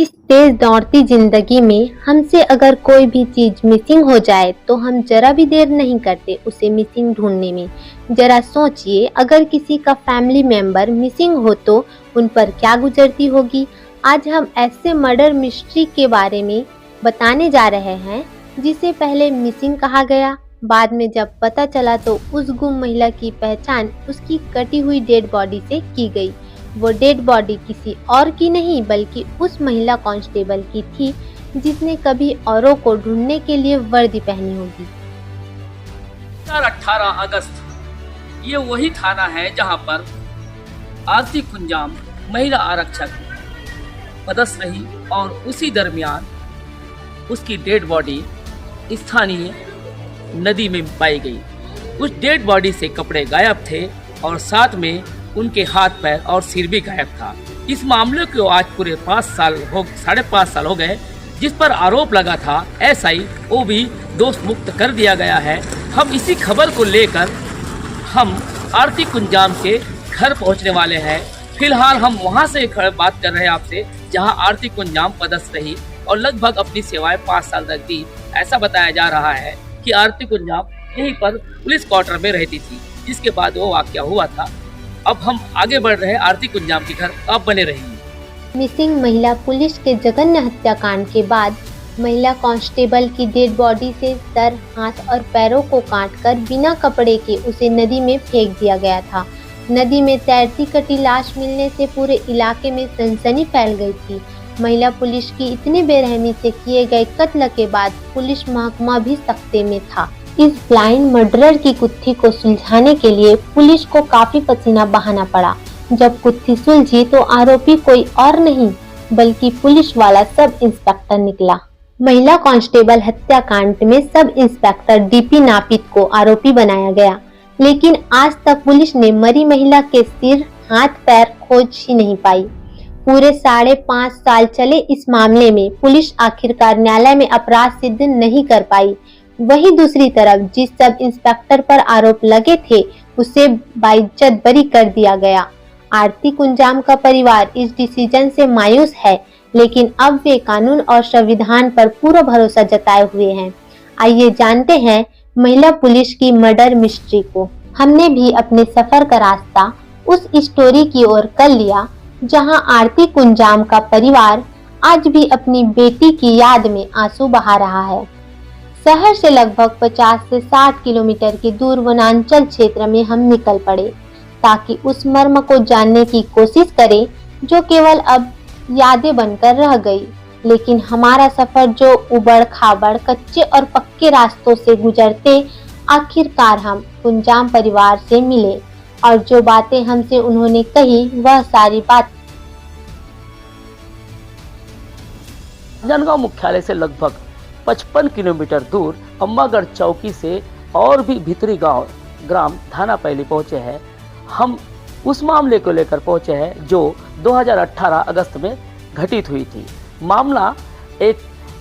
इस तेज दौड़ती जिंदगी में हमसे अगर कोई भी चीज मिसिंग हो जाए तो हम जरा भी देर नहीं करते उसे मिसिंग ढूंढने में। जरा सोचिए, अगर किसी का फैमिली मेंबर मिसिंग हो तो उन पर क्या गुजरती होगी। आज हम ऐसे मर्डर मिस्ट्री के बारे में बताने जा रहे हैं जिसे पहले मिसिंग कहा गया, बाद में जब पता चला तो उस गुम महिला की पहचान उसकी कटी हुई डेड बॉडी से की गई। वो डेड बॉडी किसी और की नहीं बल्कि उस महिला कांस्टेबल की थी जिसने कभी औरों को ढूंढने के लिए वर्दी पहनी होगी। 18 अगस्त ये वही थाना है जहां पर आरती कुंजाम महिला आरक्षक पदस्थ रही और उसी दरमियान उसकी डेड बॉडी स्थानीय नदी में पाई गई। उस डेड बॉडी से कपड़े गायब थे और साथ में उनके हाथ पैर और सिर भी गायब था। इस मामले को आज पूरे 5.5 साल हो गए, जिस पर आरोप लगा था एसआई वो भी दोष मुक्त कर दिया गया है। हम इसी खबर को लेकर हम आरती कुंजाम के घर पहुंचने वाले हैं। फिलहाल हम वहां से बात कर रहे हैं आपसे, जहां आरती कुंजाम पदस्थ रही और लगभग अपनी सेवाएं 5 साल तक दी। ऐसा बताया जा रहा है कि आरती कुंजाम यहीं पर पुलिस क्वार्टर में रहती थी, जिसके बाद वो वाकया हुआ था। अब हम आगे बढ़ रहे हैं आरती कुंजाम के घर, आप बने रहिए। मिसिंग महिला पुलिस के जघन्य हत्याकांड के बाद महिला कांस्टेबल की डेड बॉडी से सर, हाथ और पैरों को काटकर बिना कपड़े के उसे नदी में फेंक दिया गया था। नदी में तैरती कटी लाश मिलने से पूरे इलाके में सनसनी फैल गई थी। महिला पुलिस की इतनी बेरहमी से किए गए कत्ल के बाद पुलिस महकमा भी सख्ते में था। इस ब्लाइंड मर्डरर की गुत्थी को सुलझाने के लिए पुलिस को काफी पसीना बहाना पड़ा। जब गुत्थी सुलझी तो आरोपी कोई और नहीं बल्कि पुलिस वाला सब इंस्पेक्टर निकला। महिला कांस्टेबल हत्याकांड में सब इंस्पेक्टर डीपी नापित को आरोपी बनाया गया, लेकिन आज तक पुलिस ने मरी महिला के सिर, हाथ, पैर खोज ही नहीं पाई। पूरे 5.5 साल चले इस मामले में पुलिस आखिरकार न्यायालय में अपराध सिद्ध नहीं कर पाई। वहीं दूसरी तरफ जिस सब इंस्पेक्टर पर आरोप लगे थे उसे बाइज्जत बरी कर दिया गया। आरती कुंजाम का परिवार इस डिसीजन से मायूस है, लेकिन अब वे कानून और संविधान पर पूरा भरोसा जताए हुए हैं। आइए जानते हैं महिला पुलिस की मर्डर मिस्ट्री को। हमने भी अपने सफर का रास्ता उस स्टोरी की ओर कर लिया जहां आरती कुंजाम का परिवार आज भी अपनी बेटी की याद में आंसू बहा रहा है। शहर से लगभग 50 से 60 किलोमीटर की दूर वनांचल क्षेत्र में हम निकल पड़े ताकि उस मर्म को जानने की कोशिश करें जो केवल अब यादें बनकर रह गई। लेकिन हमारा सफर जो उबड़ खाबड़, कच्चे और पक्के रास्तों से गुजरते आखिरकार हम कुंजाम परिवार से मिले और जो बातें हमसे उन्होंने कही वह सारी बात राजनांदगांव मुख्यालय से लगभग 55 किलोमीटर दूर अम्बागढ़ चौकी से और भी भीतरी ग्राम थाना पहले पहुंचे हैं। हम उस मामले को लेकर पहुंचे हैं जो 2018 अगस्त में घटित हुई थी। मामला एक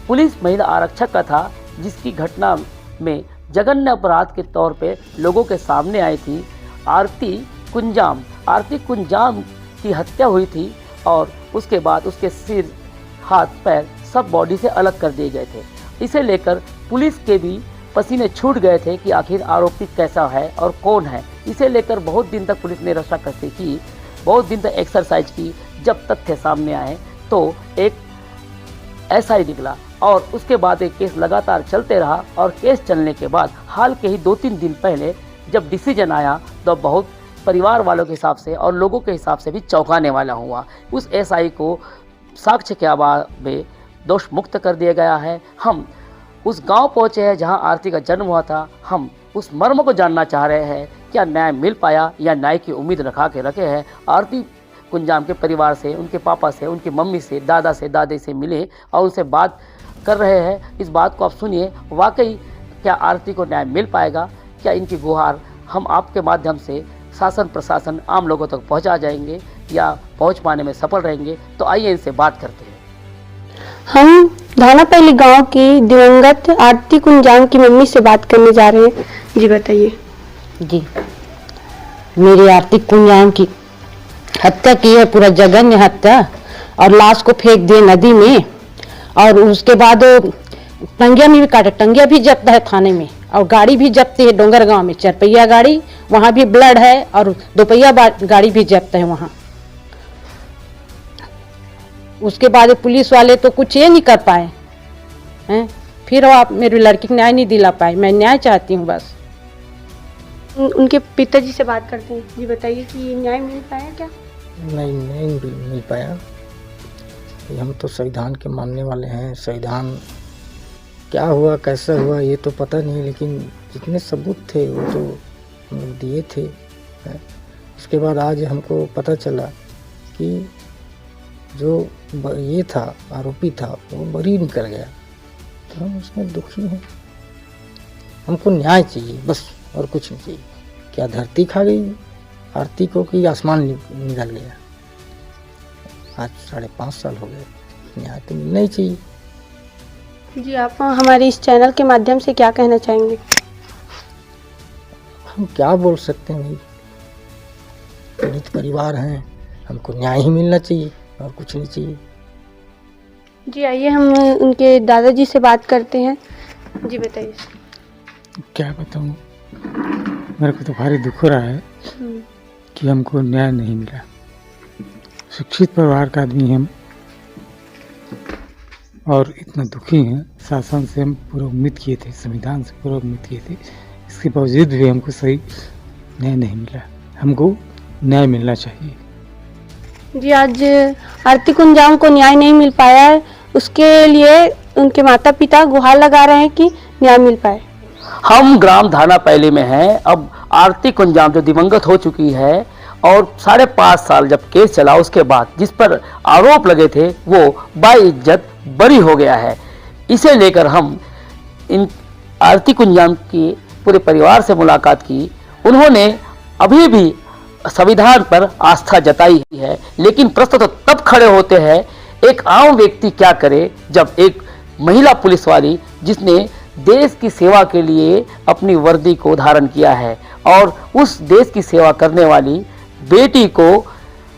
पुलिस महिला आरक्षक का था जिसकी घटना में जघन्य अपराध के तौर पे लोगों के सामने आई थी। आरती कुंजाम की हत्या हुई थी और उसके बाद उसके सिर, हाथ, पैर सब बॉडी से अलग कर दिए गए थे। इसे लेकर पुलिस के भी पसीने छूट गए थे कि आखिर आरोपी कैसा है और कौन है। इसे लेकर बहुत दिन तक पुलिस ने रस्साकसी की, बहुत दिन तक एक्सरसाइज की। जब तथ्य सामने आए तो एक एसआई निकला और उसके बाद एक केस लगातार चलते रहा और केस चलने के बाद हाल के ही 2-3 दिन पहले जब डिसीजन आया तो बहुत परिवार वालों के हिसाब से और लोगों के हिसाब से भी चौंकाने वाला हुआ। उस एसआई को साक्ष्य के अभाव में दोष मुक्त कर दिया गया है। हम उस गांव पहुंचे हैं जहां आरती का जन्म हुआ था। हम उस मर्म को जानना चाह रहे हैं, क्या न्याय मिल पाया या न्याय की उम्मीद रखे हैं। आरती कुंजाम के परिवार से, उनके पापा से, उनकी मम्मी से, दादा से, दादी से मिले और उनसे बात कर रहे हैं। इस बात को आप सुनिए, वाकई क्या आरती को न्याय मिल पाएगा? क्या इनकी गुहार हम आपके माध्यम से शासन प्रशासन आम लोगों तक पहुंचा जाएंगे या पहुंच पाने में सफल रहेंगे? तो आइए इनसे बात करते हैं। हम धानापल्ली गांव की दिवंगत आरती कुंजाम की मम्मी से बात करने जा रहे हैं। जी बताइए। जी, मेरी आरती कुंजाम की हत्या की है, पूरा जघन्य हत्या और लाश को फेंक दिए नदी में। और उसके बाद टंगिया में भी काटे, टंगिया भी जब्त है थाने में, और गाड़ी भी जब्त है डोंगर गांव में, 4 पहिया गाड़ी, वहां भी ब्लड है, और 2 पहिया गाड़ी भी जब्त है वहां। उसके बाद पुलिस वाले तो कुछ ये नहीं कर पाए हैं, फिर आप मेरी लड़की को न्याय नहीं दिला पाए। मैं न्याय चाहती हूँ बस। उनके पिताजी से बात करते हैं। जी बताइए कि न्याय मिल पाया क्या? नहीं मिल पाया। हम तो संविधान के मानने वाले हैं। संविधान क्या हुआ कैसा हुआ ये तो पता नहीं, लेकिन जितने सबूत थे वो तो हम लोग दिए थे। उसके बाद आज हमको पता चला कि जो ये था आरोपी था वो बरी निकल गया, तो हम उसमें दुखी हैं। हमको न्याय चाहिए बस, और कुछ नहीं चाहिए। क्या धरती खा गई आरती को कि आसमान निकल गया? आज 5.5 साल हो गए, न्याय तो मिलना ही चाहिए। जी आप हमारे इस चैनल के माध्यम से क्या कहना चाहेंगे? हम क्या बोल सकते हैं भाई, पीड़ित परिवार हैं, हमको न्याय ही मिलना चाहिए और कुछ नहीं चाहिए। जी आइए हम उनके दादाजी से बात करते हैं। जी बताइए। क्या बताऊँ, मेरे को तो भारी दुख हो रहा है कि हमको न्याय नहीं मिला। शिक्षित परिवार का आदमी हम और इतना दुखी हैं। शासन से हम पूरा उम्मीद किए थे, संविधान से पूरा उम्मीद किए थे, इसके बावजूद भी हमको सही न्याय नहीं मिला। हमको न्याय मिलना चाहिए। जी आज आरती कुंजाम को न्याय नहीं मिल पाया है, उसके लिए उनके माता पिता गुहार लगा रहे हैं कि न्याय मिल पाए। हम ग्राम धाना पहले में हैं। अब आरती कुंजाम जो दिवंगत हो चुकी है और 5.5 साल जब केस चला, उसके बाद जिस पर आरोप लगे थे वो बाइज्जत बरी हो गया है। इसे लेकर हम इन आरती कुंजाम के पूरे परिवार से मुलाकात की। उन्होंने अभी भी संविधान पर आस्था जताई है, लेकिन प्रश्न तो तब खड़े होते हैं, एक आम व्यक्ति क्या करे जब एक महिला पुलिस वाली जिसने देश की सेवा के लिए अपनी वर्दी को धारण किया है और उस देश की सेवा करने वाली बेटी को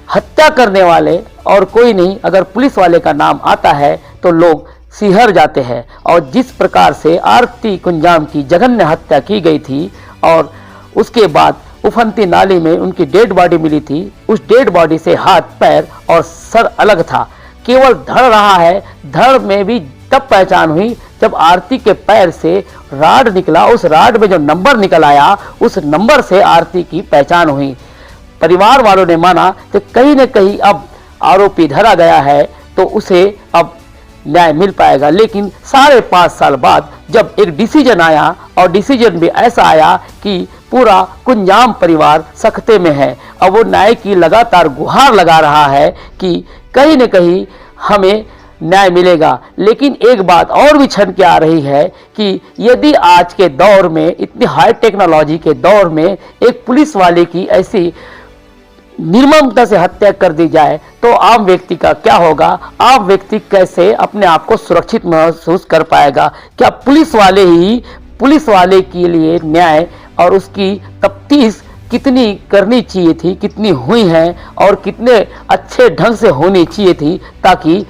हत्या करने वाले और कोई नहीं, अगर पुलिस वाले का नाम आता है तो लोग सिहर जाते हैं। और जिस प्रकार से आरती कुंजाम की जघन्य हत्या की गई थी और उसके बाद उफनती नाली में उनकी डेड बॉडी मिली थी, उस डेड बॉडी से हाथ पैर और सर अलग था, केवल धड़ रहा है। धड़ में भी तब पहचान हुई जब आरती के पैर से राड निकला, उस राड में जो नंबर निकल आया उस नंबर से आरती की पहचान हुई। परिवार वालों ने माना कि कहीं न कहीं अब आरोपी धरा गया है तो उसे अब न्याय मिल पाएगा। लेकिन 5.5 साल बाद जब एक डिसीजन आया और डिसीजन भी ऐसा आया कि पूरा कुंजाम परिवार सख्ते में है, अब वो न्याय की लगातार गुहार लगा रहा है कि कहीं न कहीं हमें न्याय मिलेगा। लेकिन एक बात और भी छन के आ रही है कि यदि आज के दौर में, इतनी हाई टेक्नोलॉजी के दौर में, एक पुलिस वाले की ऐसी निर्ममता से हत्या कर दी जाए तो आम व्यक्ति का क्या होगा? आम व्यक्ति कैसे अपने आप को सुरक्षित महसूस कर पाएगा? क्या पुलिस वाले के लिए न्याय और उसकी तफ्तीश कितनी करनी चाहिए थी, कितनी हुई है और कितने अच्छे ढंग से होनी चाहिए थी, ताकि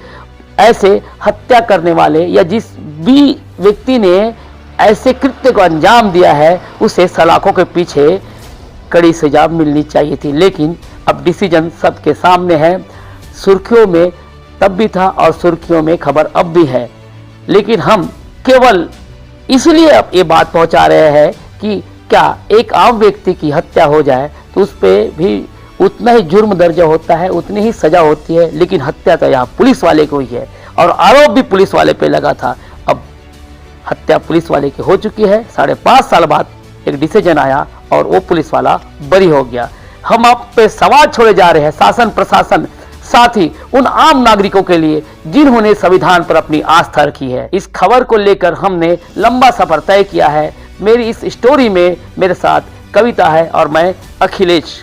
ऐसे हत्या करने वाले या जिस भी व्यक्ति ने ऐसे कृत्य को अंजाम दिया है उसे सलाखों के पीछे कड़ी सजा मिलनी चाहिए थी। लेकिन अब डिसीजन सबके सामने है। सुर्खियों में तब भी था और सुर्खियों में खबर अब भी है, लेकिन हम केवल इसलिए अब ये बात पहुंचा रहे हैं कि क्या एक आम व्यक्ति की हत्या हो जाए तो उस पर भी उतना ही जुर्म दर्ज होता है, उतनी ही सजा होती है। लेकिन हत्या तो यहाँ पुलिस वाले को ही है और आरोप भी पुलिस वाले पे लगा था। अब हत्या पुलिस वाले की हो चुकी है। 5.5 साल बाद एक डिसीजन आया और वो पुलिस वाला बरी हो गया। हम आप पे सवाल छोड़े जा रहे हैं, शासन प्रशासन, साथ ही उन आम नागरिकों के लिए जिन्होंने संविधान पर अपनी आस्था रखी है। इस खबर को लेकर हमने लंबा सफर तय किया है। मेरी इस स्टोरी में मेरे साथ कविता है और मैं अखिलेश।